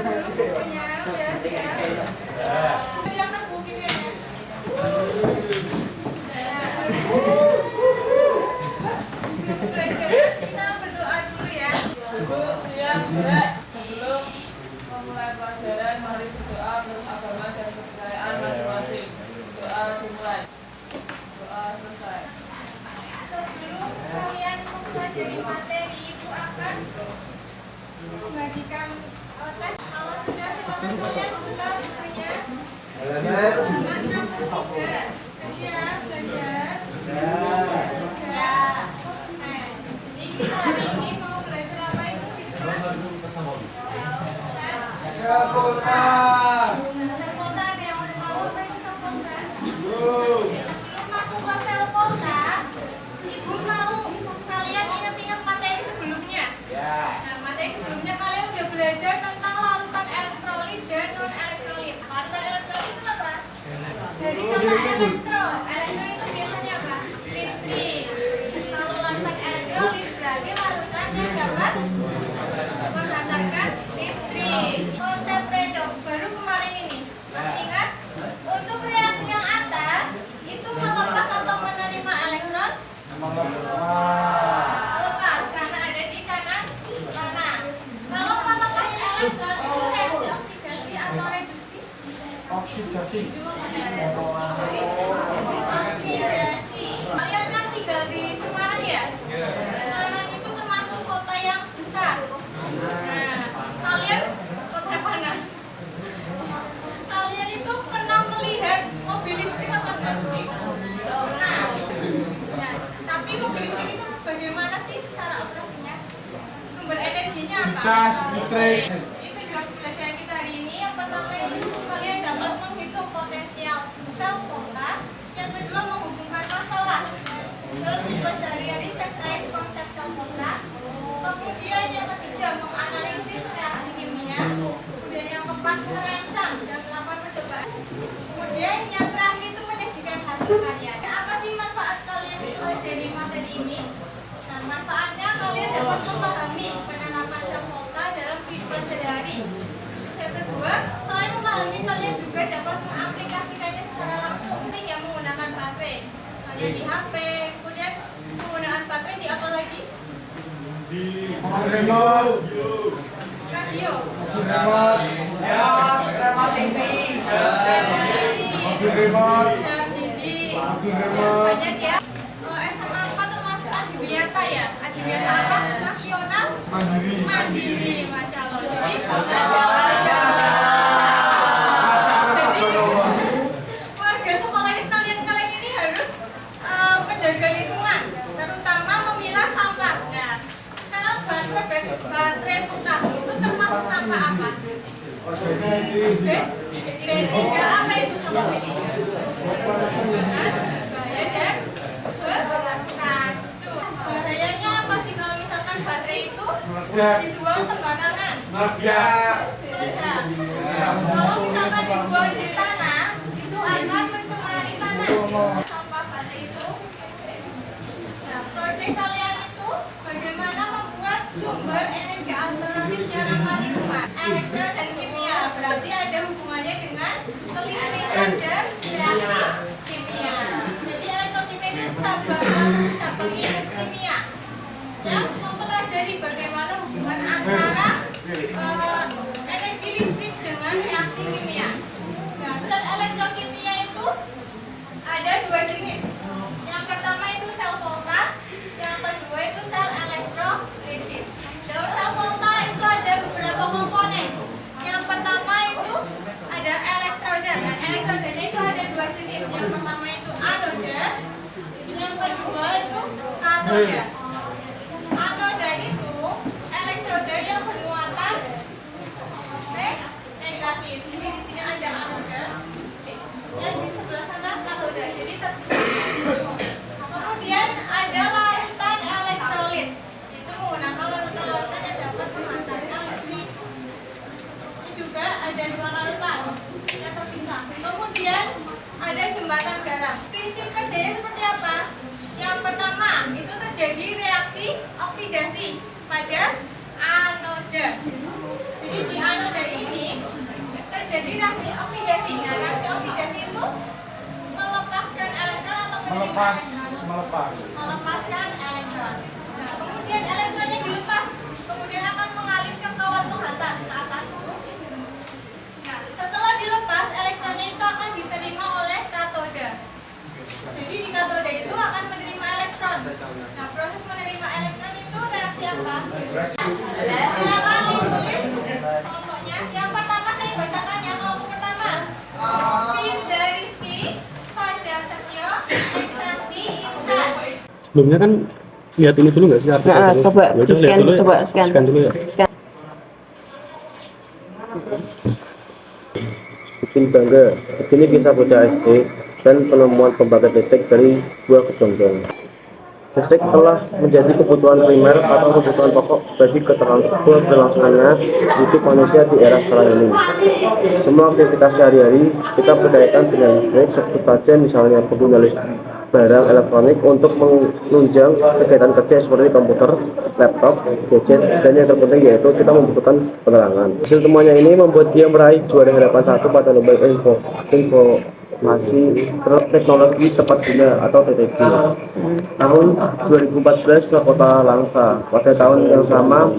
bukunya, udah siap. Diangkat bukunya ya. Sebelum belajar kita berdoa dulu ya. Sebelum memulai pelajaran, mari berdoa menurut agama dan kepercayaan masing-masing. Doa dimulai. Doa selesai. Sebelum kalian mempelajari materi, Ibu akan membagikan tes. Kalau sudah, silakan kalian buka bukunya. Halaman 63. Siap belajar? Ya. Nah, jadi kita hari ini mau belajar apa itu, Rizwan? Sel kota. Sel kota, ada yang udah tahu apa itu sel kota? Sebelum masuk ke sel kota, Ibu mau kalian ingat-ingat materi sebelumnya. Nah, materi sebelumnya kalian udah belajar tentang larutan elektrolit dan non elektrolit. Larutan elektrolit itu apa? Dari kata elektro itu biasanya apa? Listrik. Kalau larutan elektrolit berarti larutan yang dapat menghantarkan listrik. Konsep redox baru kemarin ini. Masih ingat? Untuk reaksi yang atas itu melepas atau menerima elektron? Lepas karena ada di kanan mana. Kalau melepas elektron itu reaksi oksidasi atau reduksi? Oksidasi. Oksidasi. Kalian kan tinggal di Semarang ya? Semarang itu termasuk kota yang besar. Nah, kalian kota panas. Kalian itu pernah melihat mobil listrik apa enggak? Nah, tapi mobil listrik itu bagaimana sih cara operasinya? Sumber energinya apa? Cas listrik. Itu juga pelajaran kita hari ini. Yang pertama ini kalian dapat menghitung potensial sel volta. Yang kedua menghubungkan masalah. Terus tipe sehari-hari terkait konsep sel volta. Kemudian yang ketiga menganalisis reaksi kimia. Kemudian yang keempat merancang dan melakukan percobaan. Kemudian yang terakhir itu menyajikan hasil karya. Apa sih manfaat kalian pelajari materi ini? Nah, manfaatnya kalian dapat memahami penerapan sel volta dalam kehidupan sehari-hari. Terus yang kedua, selain memahami kalian juga dapat mengaplikasikannya secara langsung yang menggunakan baterai. Misalnya di HP, kemudian penggunaan baterai di apa lagi? Di remote. Radio. Remote TV. Mobil remote. Jam dinding. Mobil remote. Banyak ya. SMA 4 termasuk Adiwiyata ya. Adiwiyata apa? Nasional Mandiri. Masya Allah. Jadi warga sekolah ini kalian ini harus menjaga lingkungan, terutama memilah sampah. Nah, sekarang baterai bekas itu termasuk sampah apa? B3 apa itu sama B3? Bahaya dan beracun. Bahayanya apa sih kalau misalkan baterai itu dibuang sembarangan? Kalau misalkan dibuang di tanah, itu akan mencemari tanah. Sampah baterai itu. Nah, proyek kalian itu bagaimana membuat sumber energi alternatif yang ramah lingkungan, elektro dan kimia. Berarti ada hubungannya dengan kelistrikan dan reaksi kimia. Jadi elektrokimia itu cabang ilmu kimia yang mempelajari bagaimana hubungan antara energi listrik dengan reaksi kimia. Nah, sel elektrokimia itu ada dua jenis. Yang pertama itu sel volta, yang kedua itu sel elektrolisis. Dalam sel volta itu ada beberapa komponen. Yang pertama itu ada elektroda. Dan elektrodanya itu ada dua jenis. Yang pertama itu anoda, yang kedua itu katoda. Anoda itu elektroda yang bermuatan negatif. Jadi di sini ada anoda, yang di sebelah sana katoda. Jadi terpisah. Kemudian ada larutan elektrolit. Itu menggunakan larutan-larutan yang dapat menghantarkan listrik. Ini juga ada dua larutan yang terpisah. Kemudian ada jembatan garam. Prinsip kerjanya seperti apa? Yang pertama itu terjadi reaksi oksidasi pada anoda. Jadi Jadi di anoda ini terjadi reaksi oksidasi. Nah, reaksi oksidasi itu melepaskan elektron atau menerima elektron. Melepaskan elektron. Nah, kemudian elektronnya dilepas, kemudian akan mengalir ke kawat penghantar ke atas dulu. Nah, setelah dilepas, elektronnya itu akan diterima oleh katoda. Jadi di katoda itu akan menerima elektron. Nah, proses menerima elektron itu reaksi apa? Silakan ditulis kelompoknya. Yang pertama saya bacakan ya, kelompok pertama. Firza Rizky, Fajar Setio, Eksanti, Insan. Sebelumnya kan lihat ini dulu nggak sih artikel? Nah, dulu? coba Ya udah, di scan, lihat dulu ya. coba scan. Scan dulu ya. Scan. Bikin bangga, begini kisah bocah SD dan penemuan pembangkit listrik dari buah kedondong. Listrik telah menjadi kebutuhan primer atau kebutuhan pokok bagi keberlangsungannya hidup manusia di era sekarang ini. Semua aktivitas sehari-hari kita berkaitan dengan listrik, sebut saja misalnya pengguna listrik barang elektronik untuk menunjang kegiatan kerja seperti komputer, laptop, gadget, dan yang terpenting yaitu kita membutuhkan penerangan. Hasil temuannya ini membuat dia meraih juara harapan 1 pada lomba informasi teknologi tepat guna atau TTG. Tahun 2014 ke Kota Langsa. Pada tahun yang sama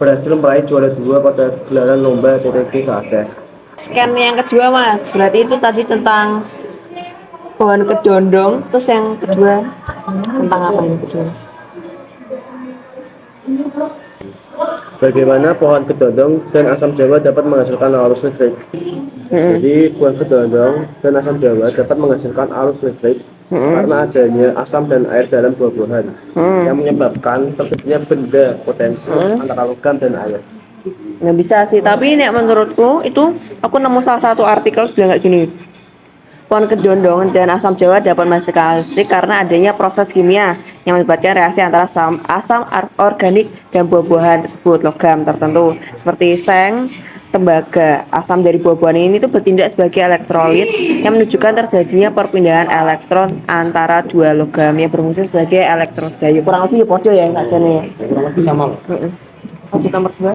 berhasil meraih juara 2 pada gelaran lomba TTG ke Aceh. Scan yang kedua Mas, berarti itu tadi tentang pohon kedondong, terus yang kedua tentang apa ini kedua? Bagaimana pohon kedondong dan asam jawa dapat menghasilkan arus listrik. Jadi pohon kedondong dan asam jawa dapat menghasilkan arus listrik karena adanya asam dan air dalam buah-buahan yang menyebabkan terjadinya benda potensi antara logam dan air. Nggak bisa sih, tapi nek menurutku itu aku nemu salah satu artikel bilang kayak gini. Pohon kedondong dan asam jawa dapat menghasilkan listrik karena adanya proses kimia yang melibatkan reaksi antara asam organik dan buah-buahan tersebut logam tertentu seperti seng, tembaga. Asam dari buah-buahan ini tuh bertindak sebagai elektrolit yang menunjukkan terjadinya perpindahan elektron antara dua logam yang berfungsi sebagai elektroda. Ya, kurang lebih ya podo ya enggak jane ya. Kurang lebih sama loh. Lanjut nomor 2.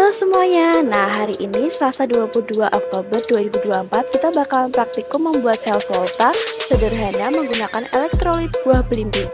Halo semuanya, nah hari ini Selasa 22 Oktober 2024 kita bakalan praktikum membuat sel volta sederhana menggunakan elektrolit buah belimbing.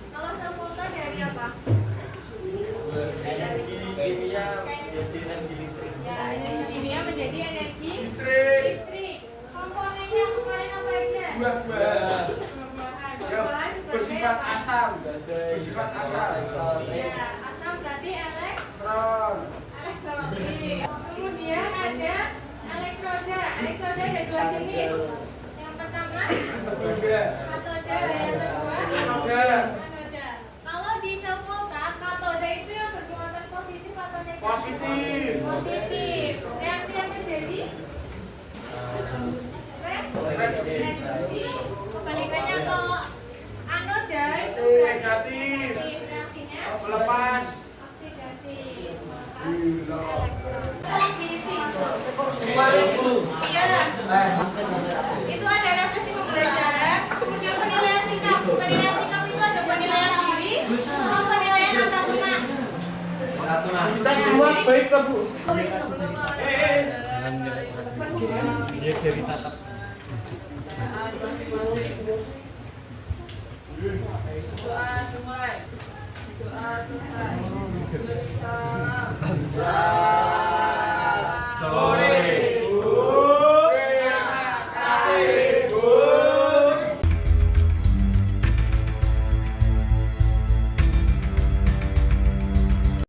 Kalau sel volta dari apa? Ya, energi kimia menjadi energi listrik. Komponennya kemarin apa aja? Buah-buahan. Buah-buahan sebagai Bersifat apa? asam. Bersifat asam. Ya, asam berarti Elektron. elektrolit. Kemudian ada elektroda. Elektroda ada dua jenis. Yang pertama Berbeda. katoda, yang kedua Anoda. anoda. Kalau di sel volta, katoda itu yang bermuatan positif atau negatif? Positif. Positif. Reaksi yang terjadi? Reaksi. Kebalikannya kalau anoda itu berarti Negatif. reaksinya Melepas. oksidasi, melepas elektron. Tolong diisi. Iya. Itu ada refleksi pembelajaran, kemudian penilaian sikap. Penilaian sikap itu ada penilaian diri sama penilaian antar teman. Kita semua baik ke Bu. Doa dimulai. Doa selesai. Salam.